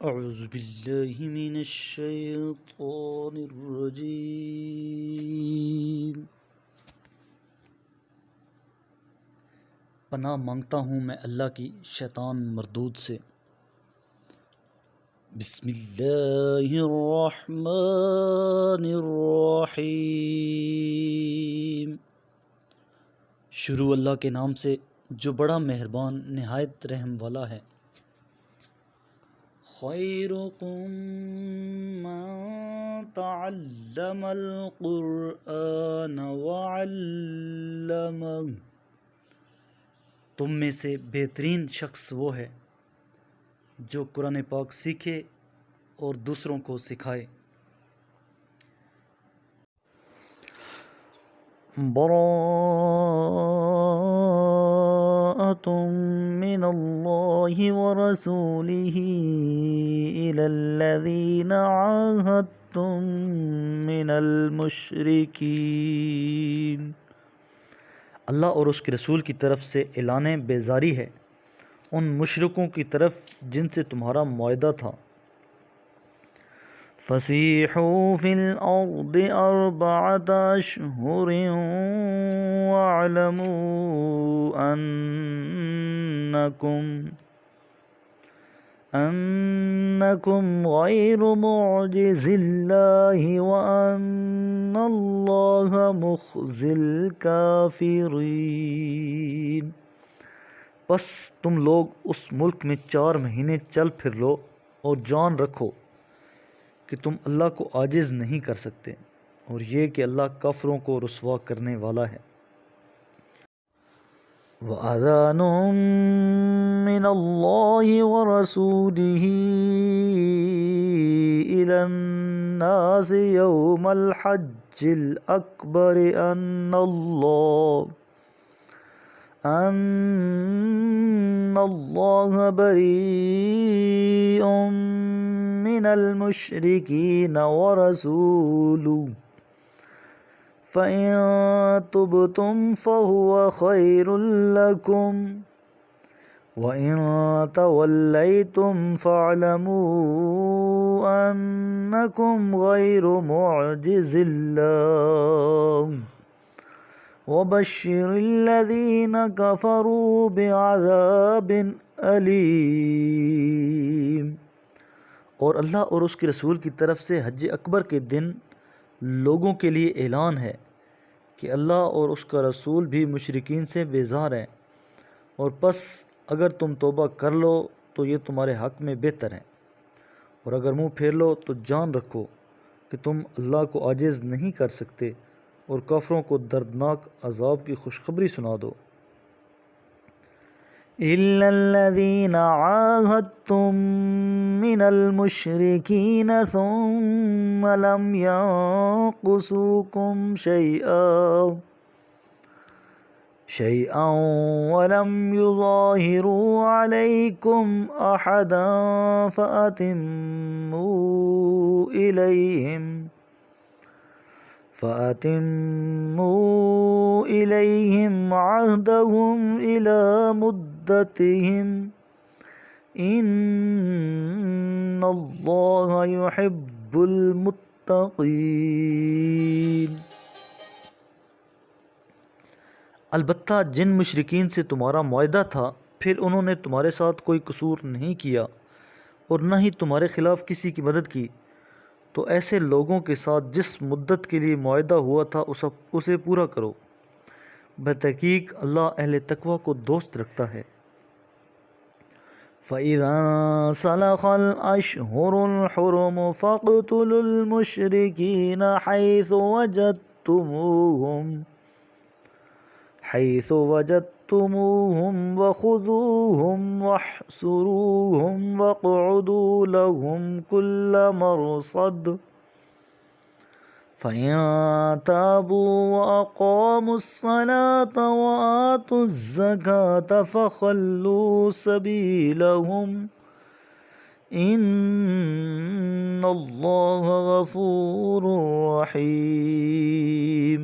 اعوذ باللہ من الشیطان الرجیم۔ پناہ مانگتا ہوں میں اللہ کی شیطان مردود سے۔ بسم اللہ الرحمن الرحیم۔ شروع اللہ کے نام سے جو بڑا مہربان نہایت رحم والا ہے۔ خیرکم من تعلم القرآن وعلمہ، تم میں سے بہترین شخص وہ ہے جو قرآن پاک سیکھے اور دوسروں کو سکھائے۔ براءۃ من اللہ ورسولہ الی الذین عاہدتم من المشرکین، اللہ اور اس کے رسول کی طرف سے اعلان بیزاری ہے ان مشرکوں کی طرف جن سے تمہارا معاہدہ تھا۔ فَسِیحُوا فِی الْأَرْضِ أَرْبَعَةَ أَشْہُرٍ وَاعْلَمُوا أَنَّکُمْ غَیْرُ مُعْجِزِی اللَّهِ وَأَنَّ اللَّهَ مُخْزِی الْکَافِرِینَ، پس تم لوگ اس ملک میں 4 مہینے چل پھر لو اور جان رکھو کہ تم اللہ کو عاجز نہیں کر سکتے، اور یہ کہ اللہ کافروں کو رسوا کرنے والا ہے۔ وَأَذَانٌ مِّنَ اللَّهِ وَرَسُولِهِ إِلَى النَّاسِ يَوْمَ الْحَجِّ الْأَكْبَرِ أَنَّ اللَّهَ بَرِيءٌ مِّنَ الْمُشْرِكِينَ وَرَسُولُهُ فَإِن تُبْتُمْ فَهُوَ خَيْرٌ لَكُمْ وَإِن تَوَلَّيْتُمْ فَاعْلَمُوا أَنَّكُمْ غَيْرُ مُعْجِزِی اللَّهِ وَبَشِّرِ الَّذِينَ كَفَرُوا بِعَذَابٍ أَلِیمٍ۔ اور اللہ اور اس کے رسول کی طرف سے حج اکبر کے دن لوگوں کے لیے اعلان ہے کہ اللہ اور اس کا رسول بھی مشرکین سے بیزار ہیں، اور پس اگر تم توبہ کر لو تو یہ تمہارے حق میں بہتر ہے، اور اگر منہ پھیر لو تو جان رکھو کہ تم اللہ کو عاجز نہیں کر سکتے، اور کافروں کو دردناک عذاب کی خوشخبری سنا دو۔ إِلَّا الَّذِينَ عَاهَدتُّم مِّنَ الْمُشْرِكِينَ ثُمَّ لَمْ يَنقُصُوكُمْ شَيْئًا وَلَمْ يُظَاهِرُوا عَلَيْكُمْ أَحَدًا فَأَتِمُّوا إِلَيْهِمْ عَهْدَهُمْ إِلَى مُدَّتِهِمْ إِنَّ اللَّهَ يُحِبُّ الْمُتَّقِینَ۔ البتہ جن مشرکین سے تمہارا معاہدہ تھا پھر انہوں نے تمہارے ساتھ کوئی قصور نہیں کیا اور نہ ہی تمہارے خلاف کسی کی مدد کی، تو ایسے لوگوں کے ساتھ جس مدت کے لیے معاہدہ ہوا تھا اسے پورا کرو، بتحقیق اللہ اہل تقوی کو دوست رکھتا ہے۔ فَإِذَا انسَلَخَ الْأَشْهُرُ الْحُرُمُ فَاقْتُلُوا الْمُشْرِكِينَ حَيْثُ وَجَدتُّمُوهُمْ وَخُذُوهُمْ وَاحْصُرُوهُمْ وَاقْعُدُوا لَهُمْ كُلَّ مَرْصَدٍ فَإِن تَابُوا وَأَقَامُوا الصَّلَاةَ وَآتُوا الزَّكَاةَ فَخَلُّوا سَبِيلَهُمْ إِنَّ اللَّهَ غَفُورٌ رَحِیمٌ۔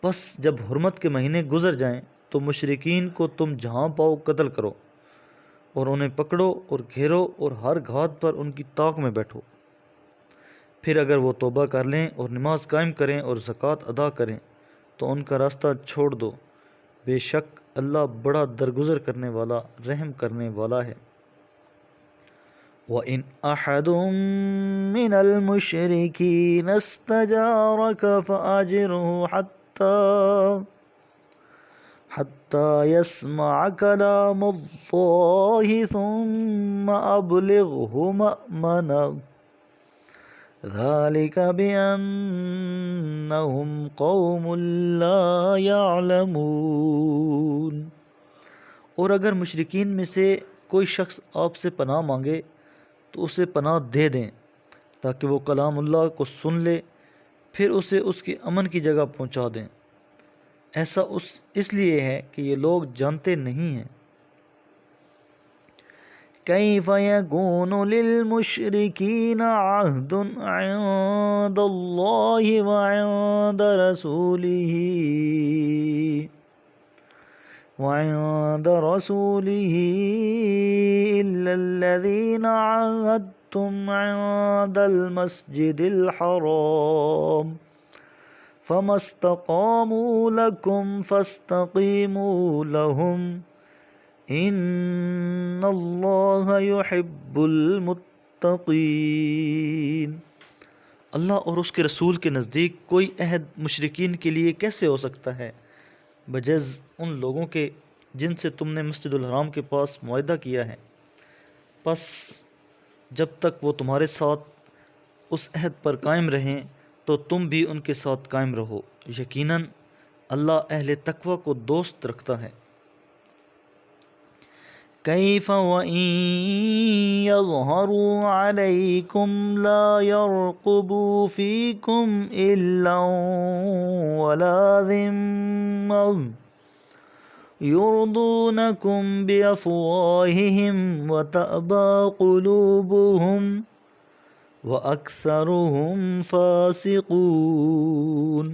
پس جب حرمت کے مہینے گزر جائیں تو مشرکین کو تم جہاں پاؤ قتل کرو، اور انہیں پکڑو اور گھیرو اور ہر گھات پر ان کی طاق میں بیٹھو۔ پھر اگر وہ توبہ کر لیں اور نماز قائم کریں اور زکوٰۃ ادا کریں تو ان کا راستہ چھوڑ دو، بے شک اللہ بڑا درگزر کرنے والا، رحم کرنے والا ہے۔ وَإِنْ أَحَدٌ مِّنَ الْمُشْرِكِينَ اسْتَجَارَكَ فَأَجِرْهُ حَتَّى يَسْمَعَ كَلَامَ اللَّهِ ثُمَّ أَبْلِغْهُ مَأْمَنَهُ ذَلِكَ بِأَنَّهُمْ قَوْمٌ لَا يَعْلَمُونَ۔ اور اگر مشرکین میں سے کوئی شخص آپ سے پناہ مانگے تو اسے پناہ دے دیں تاکہ وہ کلام اللہ کو سن لے، پھر اسے اس کے امن کی جگہ پہنچا دیں۔ ایسا اس لیے ہے کہ یہ لوگ جانتے نہیں ہیں۔ کیف یکون للمشرکین عہد عند اللہ وعند رسولہ الا الذین عاہدتم عند المسجد الحرام فما استقاموا لکم فاستقیموا لہم ان اللہ یحب المتقین۔ اللہ اور اس کے رسول کے نزدیک کوئی عہد مشرکین کے لیے کیسے ہو سکتا ہے بجز ان لوگوں کے جن سے تم نے مسجد الحرام کے پاس معاہدہ کیا ہے، پس جب تک وہ تمہارے ساتھ اس عہد پر قائم رہیں تو تم بھی ان کے ساتھ قائم رہو، یقیناً اللہ اہل تقوی کو دوست رکھتا ہے۔ کیف وَإِن يَظْهَرُوا عَلَيْكُمْ لَا يَرْقُبُوا فِيكُمْ إِلًّا وَلَا ذِمَّةً يُرْضُونَكُمْ بِأَفْوَاهِهِمْ وَتَأْبَى قُلُوبُهُمْ وَأَكْثَرُهُمْ فَاسِقُونَ۔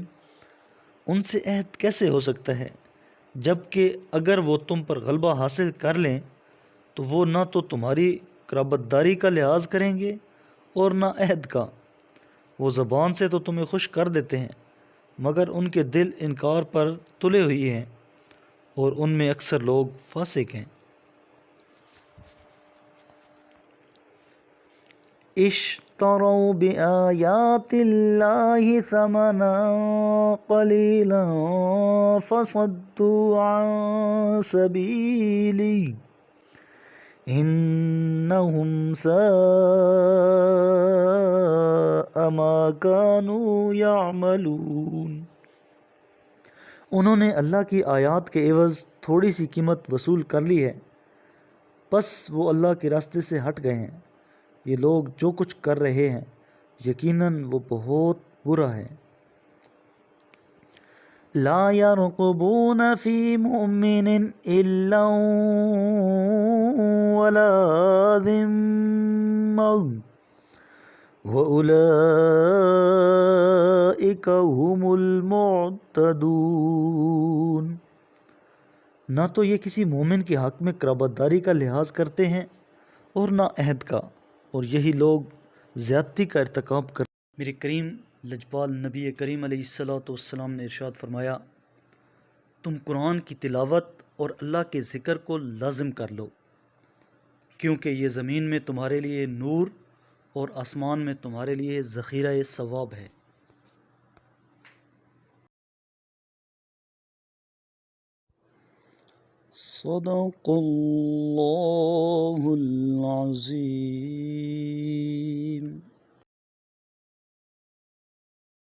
ان سے عہد کیسے ہو سکتا ہے جبکہ اگر وہ تم پر غلبہ حاصل کر لیں تو وہ نہ تو تمہاری قرابت داری کا لحاظ کریں گے اور نہ عہد کا۔ وہ زبان سے تو تمہیں خوش کر دیتے ہیں مگر ان کے دل انکار پر تلے ہوئی ہیں اور ان میں اکثر لوگ فاسق ہیں۔ اشتروا بآیات اللہ ثمنا قلیلا فصدوا عن سبیلی انہم ساء ما كانوا یعملون۔ انہوں نے اللہ کی آیات کے عوض تھوڑی سی قیمت وصول کر لی ہے، پس وہ اللہ کے راستے سے ہٹ گئے ہیں۔ یہ لوگ جو کچھ کر رہے ہیں یقیناً وہ بہت برا ہے۔ لا يرقبون في مؤمن إلا ولا ذمة وأولئك هم المعتدون۔ نہ تو یہ کسی مومن کے حق میں قرابت داری کا لحاظ کرتے ہیں اور نہ عہد کا، اور یہی لوگ زیادتی کا ارتکاب کرتے ہیں۔ میرے کریم لجپال نبی کریم علیہ السلام نے ارشاد فرمایا، تم قرآن کی تلاوت اور اللہ کے ذکر کو لازم کر لو، کیونکہ یہ زمین میں تمہارے لیے نور اور آسمان میں تمہارے لیے ذخیرہ ثواب ہے۔ صدق اللہ